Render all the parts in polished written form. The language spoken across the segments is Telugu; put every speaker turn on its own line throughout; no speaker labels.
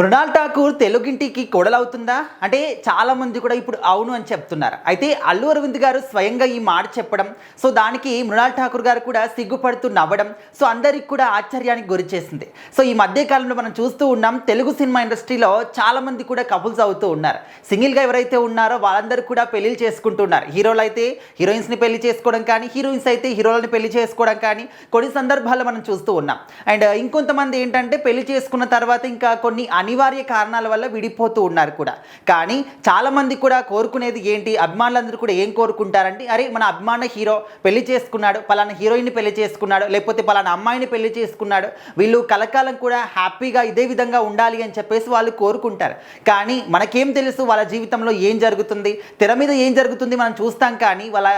మృణాల్ ఠాకూర్ తెలుగింటికి కోడలవుతుందా అంటే చాలా మంది కూడా ఇప్పుడు అవును అని చెప్తున్నారు. అయితే అల్లు అరవింద్ గారు స్వయంగా ఈ మాట చెప్పడం, సో దానికి మృణాల్ ఠాకూర్ గారు కూడా సిగ్గుపడుతూ నవ్వడం, సో అందరికి కూడా ఆశ్చర్యానికి గురి చేసింది. సో ఈ మధ్య కాలంలో మనం చూస్తూ ఉన్నాం, తెలుగు సినిమా ఇండస్ట్రీలో చాలా మంది కూడా కపుల్స్ అవుతూ ఉన్నారు. సింగిల్గా ఎవరైతే ఉన్నారో వాళ్ళందరూ కూడా పెళ్లిళ్ళు చేసుకుంటున్నారు. హీరోలు అయితే హీరోయిన్స్ని పెళ్లి చేసుకోవడం కానీ, హీరోయిన్స్ అయితే హీరోలని పెళ్లి చేసుకోవడం కానీ కొన్ని సందర్భాల్లో మనం చూస్తూ ఉన్నాం. అండ్ ఇంకొంతమంది ఏంటంటే పెళ్లి చేసుకున్న తర్వాత ఇంకా కొన్ని అనివార్య కారణాల వల్ల విడిపోతూ ఉన్నారు కూడా. కానీ చాలామంది కూడా కోరుకునేది ఏంటి, అభిమానులందరూ కూడా ఏం కోరుకుంటారంటే, అరే మన అభిమాన హీరో పెళ్లి చేసుకున్నాడు, పలానా హీరోయిన్ని పెళ్లి చేసుకున్నాడు, లేకపోతే పలానా అమ్మాయిని పెళ్లి చేసుకున్నాడు, వీళ్ళు కలకాలం కూడా హ్యాపీగా ఇదే విధంగా ఉండాలి అని చెప్పేసి వాళ్ళు కోరుకుంటారు. కానీ మనకేం తెలుసు వాళ్ళ జీవితంలో ఏం జరుగుతుంది, తెర మీద ఏం జరుగుతుంది మనం చూస్తాం, కానీ వాళ్ళ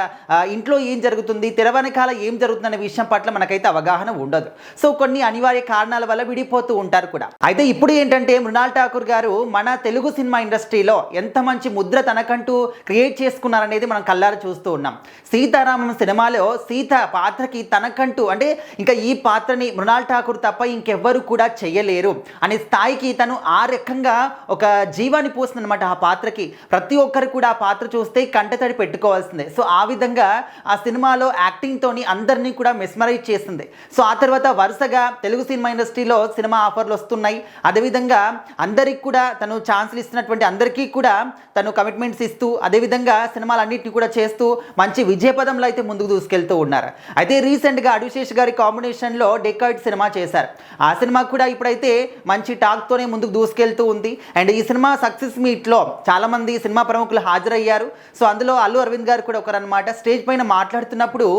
ఇంట్లో ఏం జరుగుతుంది, తెర వెనకాల ఏం జరుగుతుంది అనే విషయం పట్ల మనకైతే అవగాహన ఉండదు. సో కొన్ని అనివార్య కారణాల వల్ల విడిపోతూ ఉంటారు కూడా. అయితే ఇప్పుడు ఏంటంటే మృణాల్ ఠాకూర్ గారు మన తెలుగు సినిమా ఇండస్ట్రీలో ఎంత మంచి ముద్ర తనకంటూ క్రియేట్ చేసుకున్నారనేది మనం కళ్ళారా చూస్తూ ఉన్నాం. సీతారామం సినిమాలో సీత పాత్రకి తనకంటూ అంటే ఇంకా ఈ పాత్రని మృణాల్ ఠాకూర్ తప్ప ఇంకెవ్వరు కూడా చెయ్యలేరు అనే స్థాయికి తను ఆ రకంగా ఒక జీవాన్ని పోస్తుందన్నమాట ఆ పాత్రకి. ప్రతి ఒక్కరు కూడా ఆ పాత్ర చూస్తే కంటతడి పెట్టుకోవాల్సిందే. సో ఆ విధంగా ఆ సినిమాలో యాక్టింగ్తోని అందరినీ కూడా మెస్మరైజ్ చేసింది. సో ఆ తర్వాత వరుసగా తెలుగు సినిమా ఇండస్ట్రీలో సినిమా ఆఫర్లు వస్తున్నాయి. అదేవిధంగా అందరికి కూడా తను ఛాన్సులు ఇస్తున్నటువంటి అందరికీ కూడా తను కమిట్మెంట్స్ ఇస్తూ అదేవిధంగా సినిమాలన్నింటినీ కూడా చేస్తూ మంచి విజయపదంలో అయితే ముందుకు దూసుకెళ్తూ ఉన్నారు. అయితే రీసెంట్గా అడివిశేష్ గారి కాంబినేషన్లో డెకాయిడ్ సినిమా చేశారు. ఆ సినిమా కూడా ఇప్పుడైతే మంచి టాక్తోనే ముందుకు దూసుకెళ్తూ ఉంది. అండ్ ఈ సినిమా సక్సెస్ మీట్లో చాలామంది సినిమా ప్రముఖులు హాజరయ్యారు. సో అందులో అల్లు అరవింద్ గారు కూడా ఒకరనమాట. స్టేజ్ పైన మాట్లాడుతున్నప్పుడు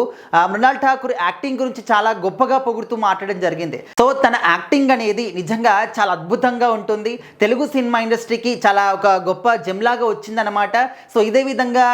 మృణాల్ ఠాకూర్ యాక్టింగ్ గురించి చాలా గొప్పగా పొగుడుతూ మాట్లాడడం జరిగింది. సో తన యాక్టింగ్ అనేది నిజంగా చాలా అద్భుతంగా ఉంటుంది, తెలుగు సినిమా ఇండస్ట్రీకి చాలా ఒక గొప్ప జెమ్లాగా వచ్చిందనమాట. సో ఇదే విధంగా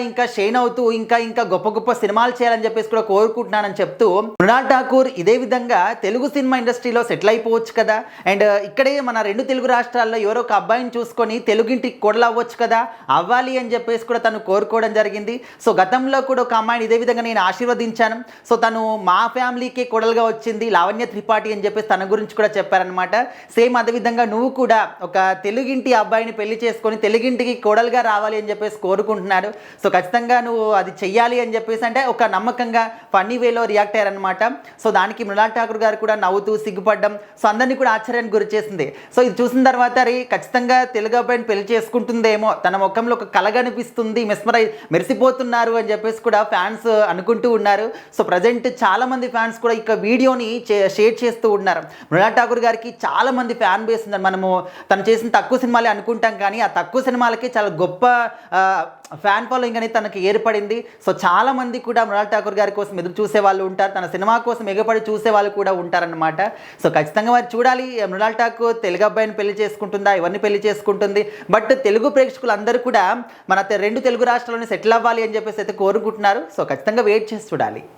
ఇంకా షైన్ అవుతూ ఇంకా గొప్ప గొప్ప సినిమాలు చేయాలని చెప్పేసి కూడా కోరుకుంటున్నానని చెప్తూ మృణాల్ ఠాకూర్ ఇదే విధంగా తెలుగు సినిమా ఇండస్ట్రీలో సెటిల్ అయిపోవచ్చు కదా, అండ్ ఇక్కడే మన రెండు తెలుగు రాష్ట్రాల్లో ఎవరో ఒక అబ్బాయిని చూసుకొని తెలుగింటికి కోడలవ్వచ్చు కదా, అవ్వాలి అని చెప్పేసి కూడా తను కోరుకోవడం జరిగింది. సో గతంలో కూడా ఒక అమ్మాయిని ఇదే విధంగా నేను ఆశీర్వదించాను. సో తను మా ఫ్యామిలీకే కోడలుగా వచ్చింది, లావణ్య త్రిపాఠి అని చెప్పేసి తన గురించి కూడా చెప్పారనమాట. సేమ్ అదేవిధంగా నువ్వు కూడా ఒక తెలుగింటి అబ్బాయిని పెళ్లి చేసుకొని తెలుగింటికి కోడలుగా రావాలి అని చెప్పేసి కోరుకుంటున్నాడు. సో ఖచ్చితంగా నువ్వు అది చెయ్యాలి అని చెప్పేసి అంటే ఒక నమ్మకంగా ఫన్నీ వేలో రియాక్ట్ అయ్యారనమాట. సో దానికి మృణాల్ ఠాకూర్ గారు కూడా నవ్వుతూ సిగ్గుపడ్డం సో అందరినీ కూడా ఆశ్చర్యానికి గురి చేసింది. సో ఇది చూసిన తర్వాత ఖచ్చితంగా తెలుగు అబ్బాయిని పెళ్లి చేసుకుంటుందేమో, తన ముఖంలో ఒక కళ కనిపిస్తుంది, మెరిసిపోతున్నారు అని చెప్పేసి కూడా ఫ్యాన్స్ అనుకుంటూ ఉన్నారు. సో ప్రజెంట్ చాలా మంది ఫ్యాన్స్ కూడా ఇక వీడియోని షేర్ చేస్తూ ఉన్నారు. మృణాల్ ఠాకూర్ గారికి చాలా మంది ఫ్యాన్ బేస్ ఉందని మనము తను చేసిన తక్కువ సినిమాలే అనుకుంటాం, కానీ ఆ తక్కువ సినిమాలకి చాలా గొప్ప ఫ్యాన్ ఫాలోయింగ్ అనేది తనకి ఏర్పడింది. సో చాలా మంది కూడా మృణాల్ ఠాకూర్ గారి కోసం ఎదురు చూసే వాళ్ళు ఉంటారు, తన సినిమా కోసం ఎగపడి చూసే వాళ్ళు కూడా ఉంటారనమాట. సో ఖచ్చితంగా మరి చూడాలి మృణాల్ ఠాకూర్ తెలుగు అబ్బాయిని పెళ్లి చేసుకుంటుందా, ఎవరిని పెళ్లి చేసుకుంటుంది. బట్ తెలుగు ప్రేక్షకులు అందరూ కూడా మన రెండు తెలుగు రాష్ట్రాల్లోనే సెటిల్ అవ్వాలి అని చెప్పేసి అయితే కోరుకుంటున్నారు. సో ఖచ్చితంగా వెయిట్ చేసి చూడాలి.